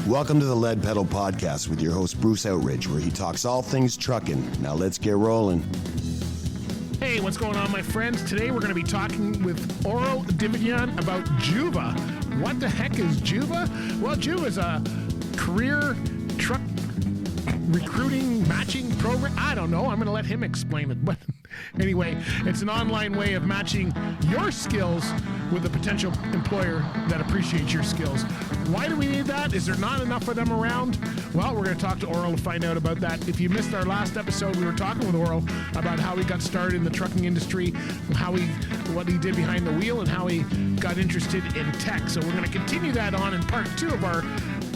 Welcome to the Lead Pedal Podcast with your host, Bruce Outridge, where he talks all things trucking. Now let's get rolling. Hey, what's going on, my friends? Today we're going to be talking with Aurel Davidyan about Joova. What the heck is Joova? Well, Joova is a career truck recruiting matching program. I don't know. I'm going to let him explain it. But anyway, it's an online way of matching your skills with a potential employer that appreciates your skills. Why do we need that? Is there not enough of them around? Well, we're going to talk to Aurel to find out about that. If you missed our last episode, we were talking with Aurel about how he got started in the trucking industry, what he did behind the wheel, and how he got interested in tech. So we're going to continue that on in part 2 of our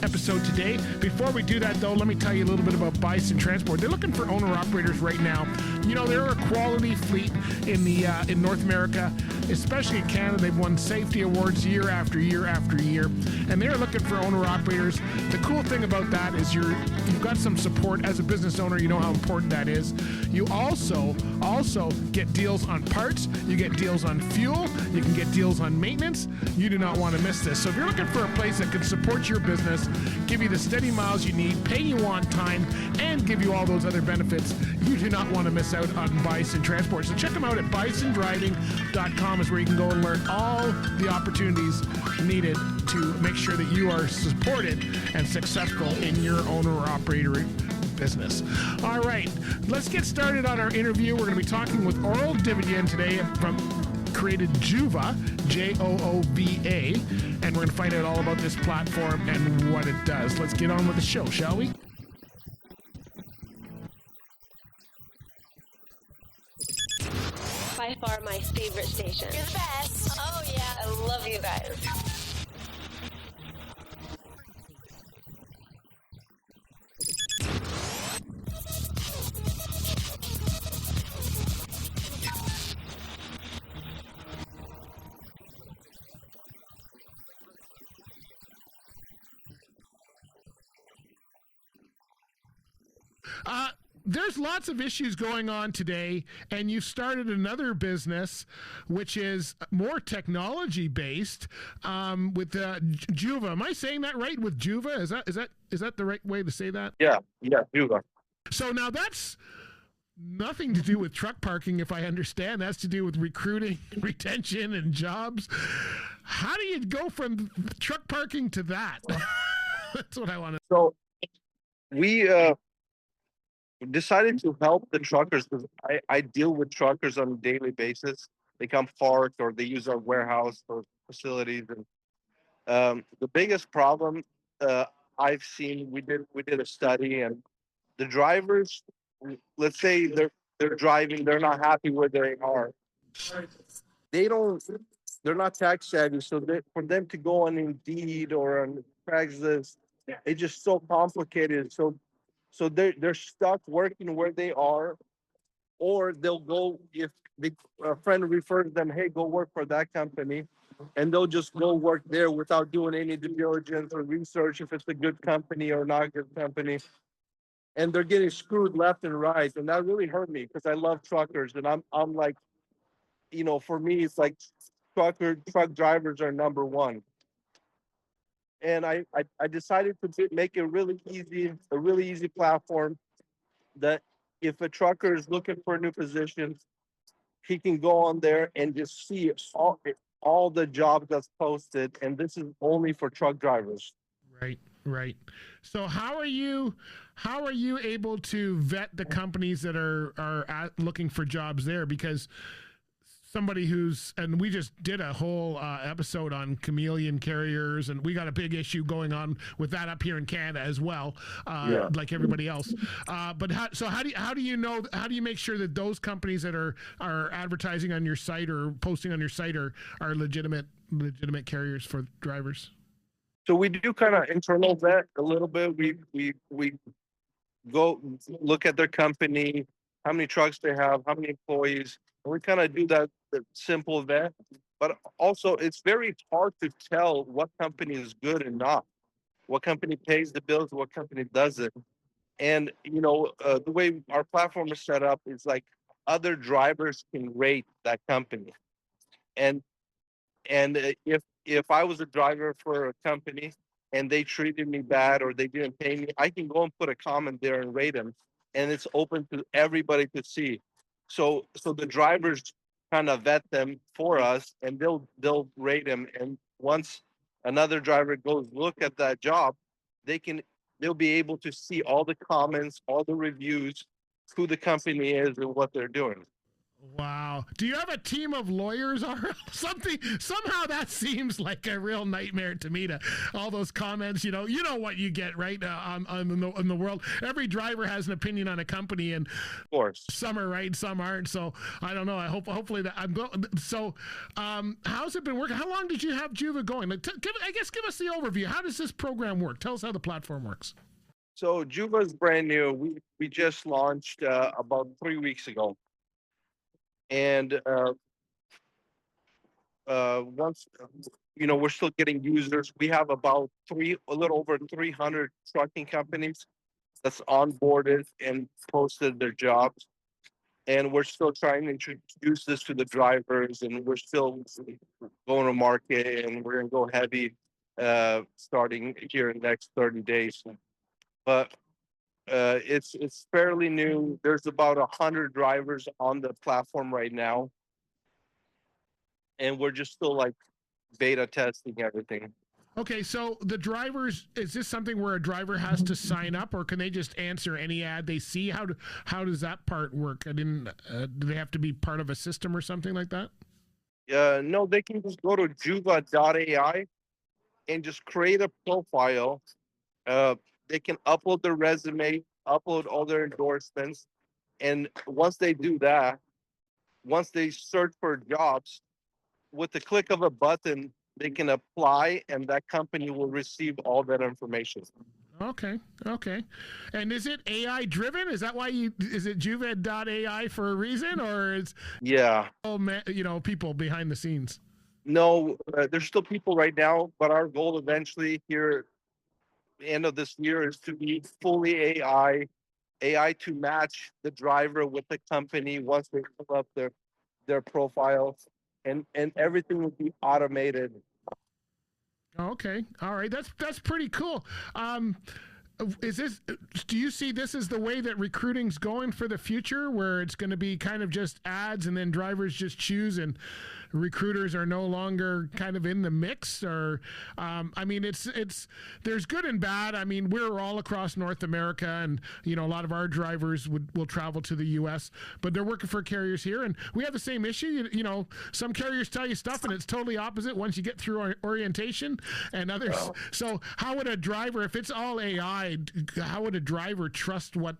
episode today. Before we do that, though, let me tell you a little bit about Bison Transport. They're looking for owner-operators right now. You know, they're a quality fleet in North America, especially in Canada. They've won safety awards year after year after year, and they're looking for owner-operators. The cool thing about that is you've got some support as a business owner. You know how important that is. You also get deals on parts. You get deals on fuel. You can get deals on maintenance. You do not want to miss this. So if you're looking for a place that can support your business, give you the steady miles you need, pay you on time, and give you all those other benefits, you do not want to miss out on Bison Transport. So check them out at bisondriving.com is where you can go and learn all the opportunities needed to make sure that you are supported and successful in your owner-operator business. All right, let's get started on our interview. We're going to be talking with Aurel Davidyan today created Joova, Joova, and we're going to find out all about this platform and what it does. Let's get on with the show, shall we? By far my favorite station. You're the best. Oh, yeah. I love you guys. There's lots of issues going on today, and you started another business, which is more technology-based, with Joova. Am I saying that right? With Joova, is that the right way to say that? Yeah, Joova. So now that's nothing to do with truck parking, if I understand. That's to do with recruiting, retention, and jobs. How do you go from truck parking to that? That's what I want to. So we decided to help the truckers because I deal with truckers on a daily basis. They come parked or they use our warehouse or facilities. And the biggest problem I've seen, we did a study, and the drivers, let's say they're driving, they're not happy where they are. They're not tech savvy, so for them to go on Indeed or on Craigslist, it's just so complicated. So they're stuck working where they are, or they'll go if a friend refers them, hey, go work for that company, and they'll just go work there without doing any due diligence or research if it's a good company or not a good company. And they're getting screwed left and right, and that really hurt me because I love truckers, and I'm like, you know, for me it's like truck drivers are number one. And I decided to make a really easy platform that if a trucker is looking for a new position, he can go on there and just see all the jobs that's posted. And this is only for truck drivers. Right. So how are you able to vet the companies that are looking for jobs there? Because somebody and we just did a whole episode on chameleon carriers, and we got a big issue going on with that up here in Canada as well, like everybody else. But how do you make sure that those companies that are advertising on your site or posting on your site are legitimate carriers for drivers? So we do kind of internal vet a little bit. We go look at their company, how many trucks they have, how many employees. And we kind of do that simple vet, but also it's very hard to tell what company is good and not, what company pays the bills, what company doesn't. And, you know, the way our platform is set up is like other drivers can rate that company. And if I was a driver for a company, and they treated me bad or they didn't pay me, I can go and put a comment there and rate them, and it's open to everybody to see. So the drivers kind of vet them for us, and they'll rate them. And once another driver goes look at that job, they'll be able to see all the comments, all the reviews, who the company is and what they're doing. Wow. Do you have a team of lawyers or something? Somehow that seems like a real nightmare to me, to all those comments, you know what you get, right? In the world, every driver has an opinion on a company, and Of course. some are right, some aren't. So I don't know. Hopefully that I'm going. So, how's it been working? How long did you have Joova going? Like, give us the overview. How does this program work? Tell us how the platform works. So Joova is brand new. We just launched about 3 weeks ago. And once we're still getting users. We have about a little over 300 trucking companies that's onboarded and posted their jobs, and we're still trying to introduce this to the drivers, and we're still going to market, and we're going to go heavy starting here in the next 30 days. But it's fairly new. There's about 100 drivers on the platform right now, and we're just still like beta testing everything. Okay, so the drivers, is this something where a driver has to sign up, or can they just answer any ad they see? How does that part work? Do they have to be part of a system or something like that? No, they can just go to joova.ai and just create a profile. They can upload their resume, upload all their endorsements, and once they do that, once they search for jobs, with the click of a button, they can apply, and that company will receive all that information. Okay. And is it AI driven? Is that why is it Joova.ai for a reason, or is people behind the scenes? No, there's still people right now, but our goal eventually here, end of this year, is to be fully AI to match the driver with the company once they fill up their profiles, and everything will be automated. Okay. All right. That's pretty cool. Do you see this as the way that recruiting's going for the future, where it's going to be kind of just ads and then drivers just choose and recruiters are no longer kind of in the mix? Or, it's there's good and bad. I mean, we're all across North America, and, a lot of our drivers will travel to the U.S., but they're working for carriers here, and we have the same issue. Some carriers tell you stuff and it's totally opposite once you get through our orientation, and others. Oh. So how would a driver, if it's all AI, how would a driver trust what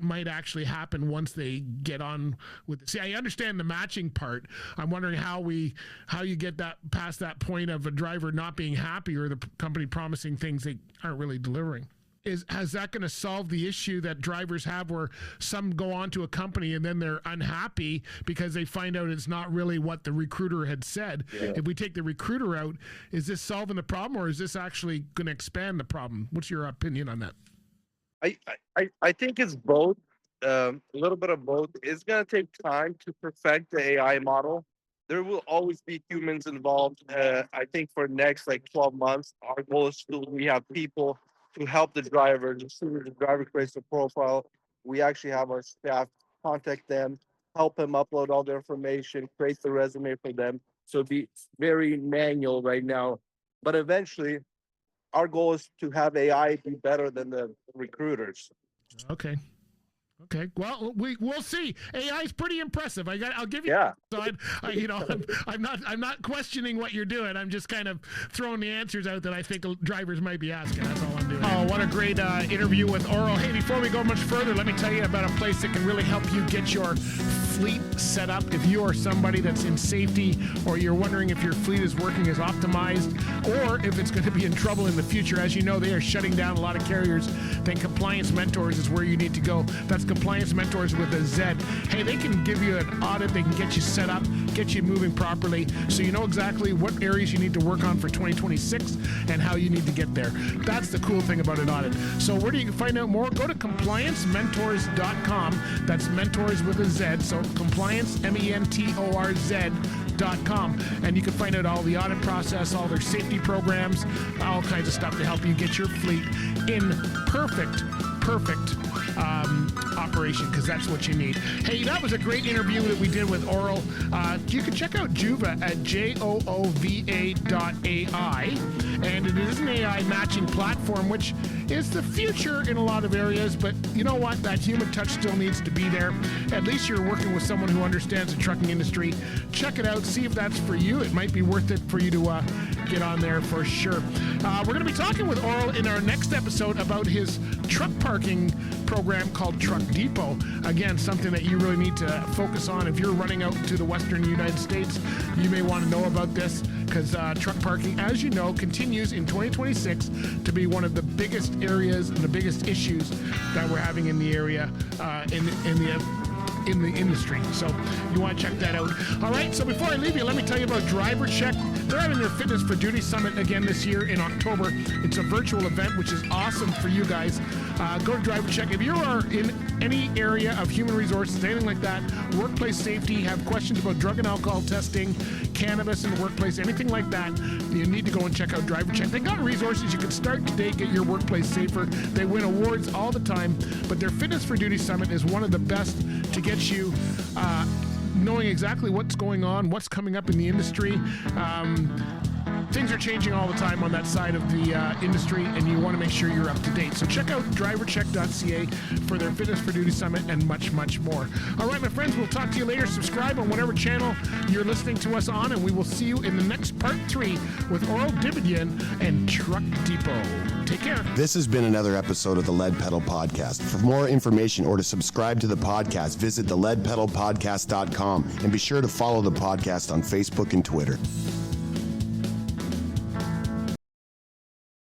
might actually happen once they get on with it? See, I understand the matching part. I'm wondering how you get that past that point of a driver not being happy, or the company promising things they aren't really delivering. Is that going to solve the issue that drivers have, where some go on to a company and then they're unhappy because they find out it's not really what the recruiter had said? Yeah. If we take the recruiter out, is this solving the problem, or is this actually going to expand the problem? What's your opinion on that? I think it's both. A little bit of both. It's going to take time to perfect the AI model. There will always be humans involved. I think for next 12 months, our goal is we have people to help the driver. As soon as the driver creates a profile, we actually have our staff contact them, help them upload all their information, create the resume for them. So it'd be very manual right now. But eventually, our goal is to have AI be better than the recruiters. Okay. Well, we'll see. AI is pretty impressive. I'll give you. Yeah. So I'm not questioning what you're doing. I'm just kind of throwing the answers out that I think drivers might be asking. That's all I'm doing. Oh, what a great interview with Aurel. Hey, before we go much further, let me tell you about a place that can really help you get your fleet set up. If you are somebody that's in safety, or you're wondering if your fleet is working as optimized, or if it's going to be in trouble in the future, as you know, they are shutting down a lot of carriers. Then Compliance Mentors is where you need to go. That's Compliance Mentors with a Z. Hey, they can give you an audit. They can get you set up, get you moving properly, so you know exactly what areas you need to work on for 2026 and how you need to get there. That's the cool thing about an audit. So where do you find out more? Go to compliancementors.com. That's mentors with a Z. So compliance, MENTORZ.com. leadpetalpodcast.com, and you can find out all the audit process, all their safety programs, all kinds of stuff to help you get your fleet in perfect operation, because that's what you need. Hey, that was a great interview that we did with Aurel. You can check out Joova at joova.ai, and it is an AI matching platform, which is the future in a lot of areas, but you know what? That human touch still needs to be there. At least you're working with someone who understands the trucking industry. Check it out, see if that's for you. It might be worth it for you to get on there for sure. We're going to be talking with Aurel in our next episode about his truck parking program called Truck Depot. Again, something that you really need to focus on. If you're running out to the western United States, you may want to know about this, because truck parking, as you know, continues in 2026 to be one of the biggest areas and the biggest issues that we're having in the area, in the industry. So you want to check that out. All right, so before I leave you, let me tell you about Driver Check. They're having their Fitness for Duty Summit again this year in October. It's a virtual event, which is awesome for you guys. Go to Driver Check. If you are in any area of human resources, anything like that, workplace safety, have questions about drug and alcohol testing, cannabis in the workplace, anything like that, you need to go and check out Driver Check. They got resources. You can start today, get your workplace safer. They win awards all the time, but their Fitness for Duty Summit is one of the best to get you knowing exactly what's going on, what's coming up in the industry. Things are changing all the time on that side of the industry, and you want to make sure you're up to date. So check out drivercheck.ca for their Fitness for Duty Summit and much, much more. All right, my friends, we'll talk to you later. Subscribe on whatever channel you're listening to us on, and we will see you in the next part 3 with Aurel Davidyan and Truck Depot. Take care. This has been another episode of the Lead Pedal Podcast. For more information or to subscribe to the podcast, visit theleadpedalpodcast.com, and be sure to follow the podcast on Facebook and Twitter.